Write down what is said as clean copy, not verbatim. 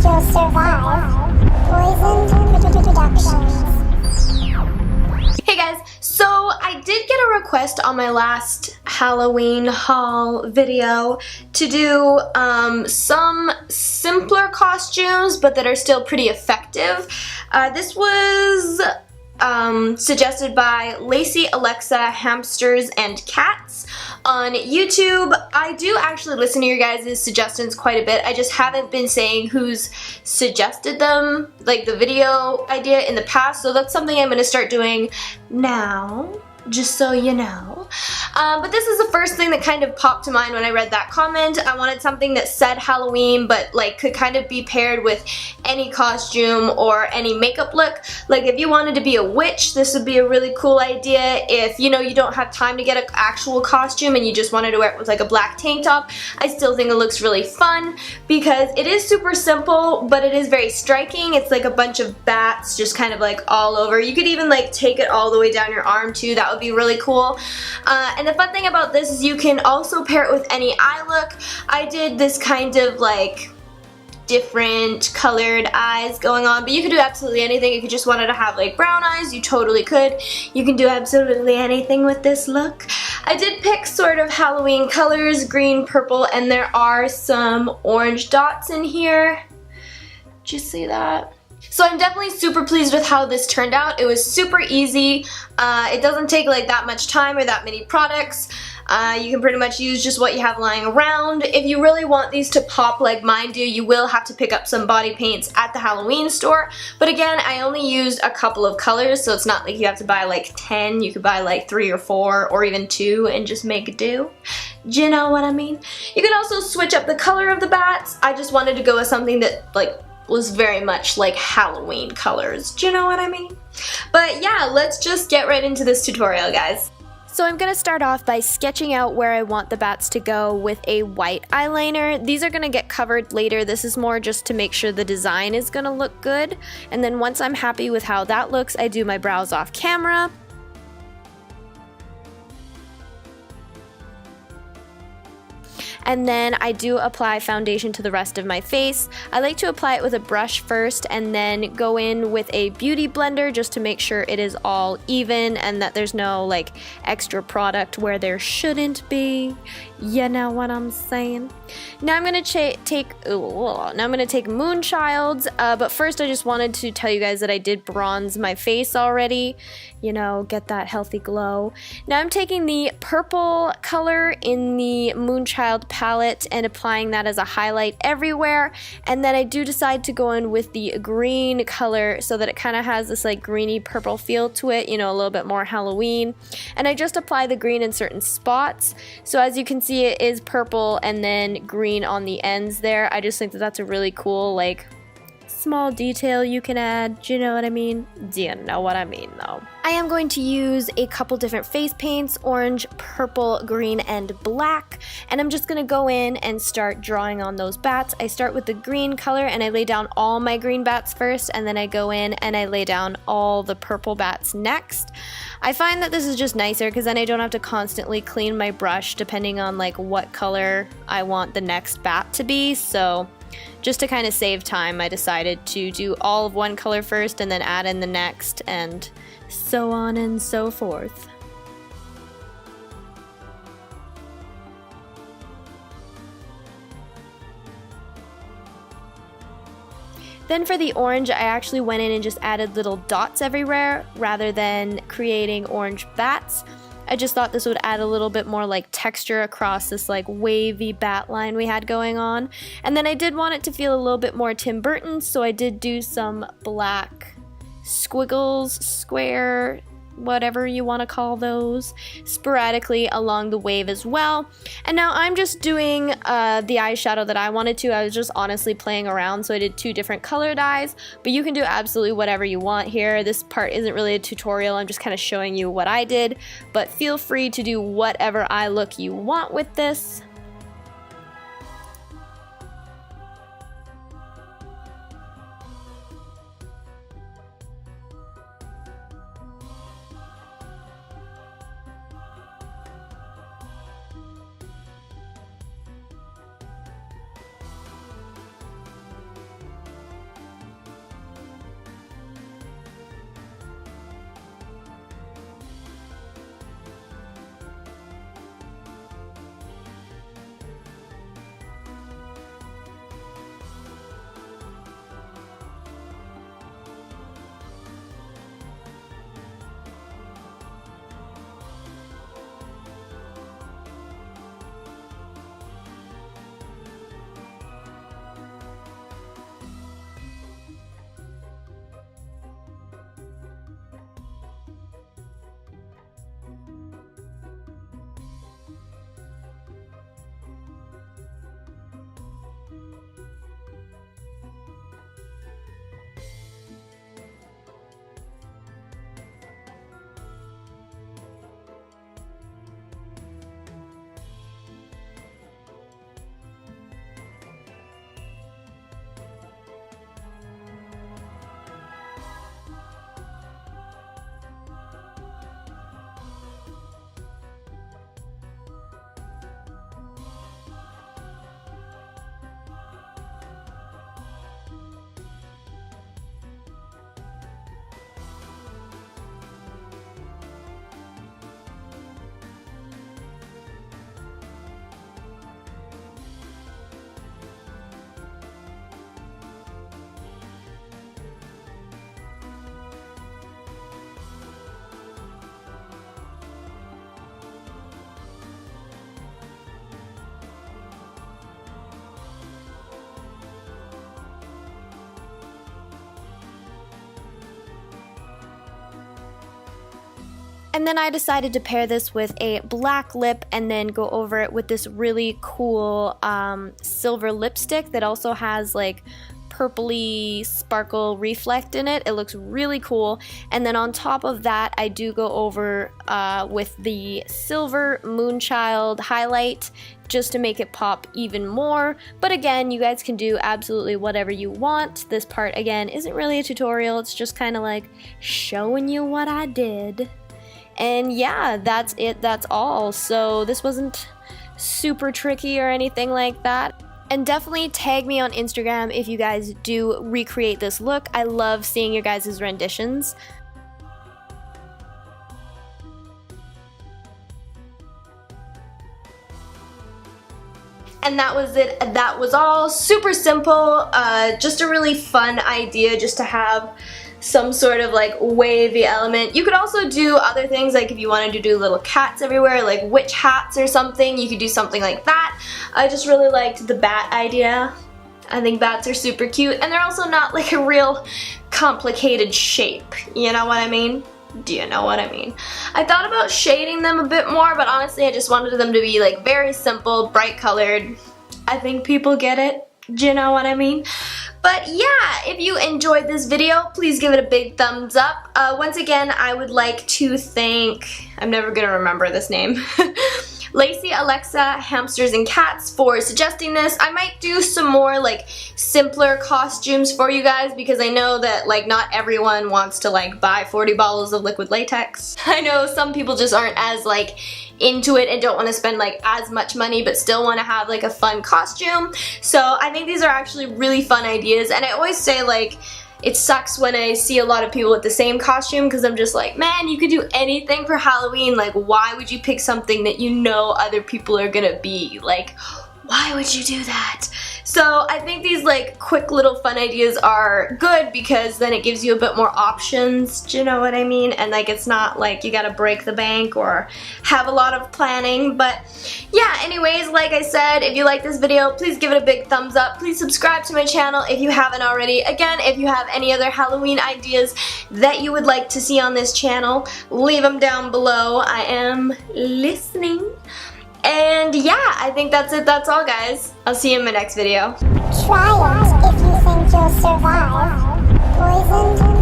you'll survive. Poisoned Productions. Hey guys, so I did get a request on my last Halloween haul video to do some simpler costumes but that are still pretty effective. This was suggested by Lacey Alexa Hamsters and Cats on YouTube. I do actually listen to your guys' suggestions quite a bit. I just haven't been saying who's suggested them, like the video idea in the past, so that's something I'm going to start doing now, just so you know. But this is the first thing that kind of popped to mind when I read that comment. I wanted something that said Halloween but like could kind of be paired with any costume or any makeup look. Like if you wanted to be a witch, this would be a really cool idea. If you know you don't have time to get an actual costume and you just wanted to wear it with like a black tank top, I still think it looks really fun because it is super simple but it is very striking. It's like a bunch of bats just kind of like all over. You could even like take it all the way down your arm too. That would be really cool. And the fun thing about this is you can also pair it with any eye look. I did this kind of like different colored eyes going on, but you could do absolutely anything. If you just wanted to have like brown eyes, you totally could. You can do absolutely anything with this look. I did pick sort of Halloween colors, green, purple, and there are some orange dots in here. Did you see that? So I'm definitely super pleased with how this turned out. It was super easy. It doesn't take like that much time or that many products. You can pretty much use just what you have lying around. If you really want these to pop like mine do, you will have to pick up some body paints at the Halloween store. But again, I only used a couple of colors, so it's not like you have to buy like 10. You could buy like 3 or 4 or even 2 and just make it do. Do you know what I mean? You can also switch up the color of the bats. I just wanted to go with something that like was very much like Halloween colors. Do you know what I mean? But yeah, let's just get right into this tutorial, guys. So I'm going to start off by sketching out where I want the bats to go with a white eyeliner. These are going to get covered later. This is more just to make sure the design is going to look good. And then once I'm happy with how that looks, I do my brows off camera. And then I do apply foundation to the rest of my face. I like to apply it with a brush first and then go in with a beauty blender just to make sure it is all even and that there's no like extra product where there shouldn't be. You know what I'm saying? Now I'm gonna take Moonchild's, but first I just wanted to tell you guys that I did bronze my face already. You know, get that healthy glow. Now I'm taking the purple color in the Moonchild palette and applying that as a highlight everywhere, and then I do decide to go in with the green color so that it kind of has this like greeny purple feel to it, you know, a little bit more Halloween, and I just apply the green in certain spots. So as you can see, it is purple and then green on the ends there. I just think that that's a really cool like small detail you can add. Do you know what I mean? Do you know what I mean though? I am going to use a couple different face paints, orange, purple, green, and black, and I'm just going to go in and start drawing on those bats. I start with the green color and I lay down all my green bats first, and then I go in and I lay down all the purple bats next. I find that this is just nicer because then I don't have to constantly clean my brush depending on like what color I want the next bat to be, so just to kind of save time, I decided to do all of one color first and then add in the next, and so on and so forth. Then for the orange, I actually went in and just added little dots everywhere rather than creating orange bats. I just thought this would add a little bit more like texture across this like wavy bat line we had going on. And then I did want it to feel a little bit more Tim Burton, so I did do some black squiggles, square, whatever you want to call those, sporadically along the wave as well. And now I'm just doing the eyeshadow that I wanted to. I was just honestly playing around, so I did 2 different colored eyes, but you can do absolutely whatever you want here. This part isn't really a tutorial, I'm just kind of showing you what I did, but feel free to do whatever eye look you want with this. And then I decided to pair this with a black lip and then go over it with this really cool silver lipstick that also has like purpley sparkle reflect in it. It looks really cool. And then on top of that, I do go over with the silver Moonchild highlight just to make it pop even more. But again, you guys can do absolutely whatever you want. This part, again, isn't really a tutorial. It's just kind of like showing you what I did. And yeah, that's it. That's all. So this wasn't super tricky or anything like that. And definitely tag me on Instagram if you guys do recreate this look. I love seeing your guys' renditions. And that was it. That was all super simple. Just a really fun idea just to have some sort of like wavy element. You could also do other things, like if you wanted to do little cats everywhere, like witch hats or something, you could do something like that. I just really liked the bat idea. I think bats are super cute, and they're also not like a real complicated shape, you know what I mean? Do you know what I mean? I thought about shading them a bit more, but honestly I just wanted them to be like very simple, bright colored. I think people get it. Do you know what I mean? But yeah, if you enjoyed this video, please give it a big thumbs up. Once again, I would like to thank, I'm never gonna remember this name, Lacey, Alexa, Hamsters and Cats for suggesting this. I might do some more like simpler costumes for you guys because I know that like not everyone wants to like buy 40 bottles of liquid latex. I know some people just aren't as like into it and don't want to spend like as much money but still want to have like a fun costume. So I think these are actually really fun ideas, and I always say like it sucks when I see a lot of people with the same costume because I'm just like, man, you could do anything for Halloween. Like, why would you pick something that you know other people are gonna be? Like, why would you do that? So I think these like quick little fun ideas are good because then it gives you a bit more options, do you know what I mean? And like it's not like you gotta break the bank or have a lot of planning. But yeah, anyways, like I said, if you like this video, please give it a big thumbs up. Please subscribe to my channel if you haven't already. Again, if you have any other Halloween ideas that you would like to see on this channel, leave them down below. I am listening. And yeah, I think that's it. That's all, guys. I'll see you in my next video. Try it if you think you'll survive. Poisoned